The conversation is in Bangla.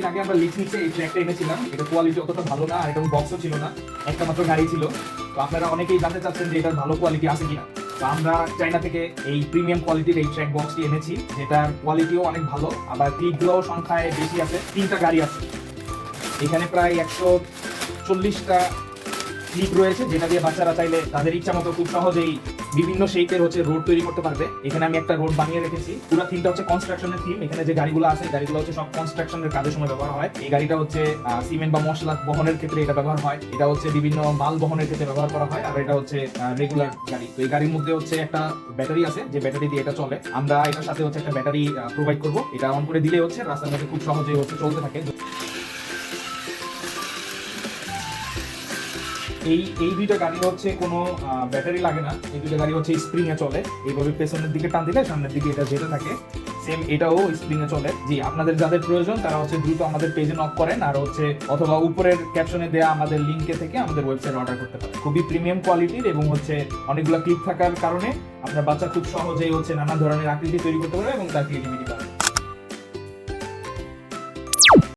আগে আমরা লিক্সনিক্সে এই ট্র্যাকটা এনেছিলাম, এটা কোয়ালিটি অতটা ভালো না, আর এটা বক্সও ছিল না, একটা মাত্র গাড়ি ছিল। তো আপনারা অনেকেই জানতে চাচ্ছেন যে এটার ভালো কোয়ালিটি আছে কিনা। তো আমরা চায়না থেকে এই প্রিমিয়াম কোয়ালিটির এই ট্র্যাক বক্সটি এনেছি, যেটার কোয়ালিটিও অনেক ভালো, আবার ক্লিপগুলোও সংখ্যায় বেশি আছে। 3টা গাড়ি আছে এখানে, প্রায় 140টা ক্লিপ রয়েছে, যেটা দিয়ে বাচ্চারা চাইলে তাদের ইচ্ছা মতো খুব সহজেই বিভিন্ন শেপের রোড তৈরি করতে পারবে। এখানে আমি একটা রোড বানিয়ে রেখেছি। পুরো থিমটা হচ্ছে কনস্ট্রাকশনের থিম। এখানে যে গাড়িগুলো আছে, গাড়িগুলো হচ্ছে সব কনস্ট্রাকশনের কাজের সময় ব্যবহার হয়। এই গাড়িটা হচ্ছে সিমেন্ট বা মশলা বহনের ক্ষেত্রে এটা ব্যবহার হয়, এটা হচ্ছে বিভিন্ন মাল বহনের ক্ষেত্রে ব্যবহার করা হয়, আর এটা হচ্ছে রেগুলার গাড়ি। তো এই গাড়ির মধ্যে হচ্ছে একটা ব্যাটারি আছে, যে ব্যাটারি দিয়ে এটা চলে। আমরা এটার সাথে হচ্ছে একটা ব্যাটারি প্রোভাইড করবো, এটা অন করে দিলে হচ্ছে রাস্তার মধ্যে খুব সহজেই চলতে থাকে। এই দুইটা গাড়ি হচ্ছে কোনো ব্যাটারি লাগে না, এই দুইটা গাড়ি হচ্ছে স্প্রিং এ চলে। এইভাবে পেছনের দিকে টান দিলে সামনের দিকে এটা যেতে থাকে। সেম এটাও স্প্রিং এ চলে। জি, আপনাদের যাদের প্রয়োজন তারা হচ্ছে দ্রুত আমাদের পেজে নক করেন, আর হচ্ছে অথবা উপরের ক্যাপশনে দেয়া আমাদের লিংকে থেকে আমাদের ওয়েবসাইটে অর্ডার করতে পারেন। খুবই প্রিমিয়াম কোয়ালিটির এবং হচ্ছে অনেকগুলো ক্লিপ থাকার কারণে আপনার বাচ্চা খুব সহজেই নানা ধরনের আকৃতি তৈরি করতে পারবে এবং তার ক্রিয়েটিভিটি পাবে।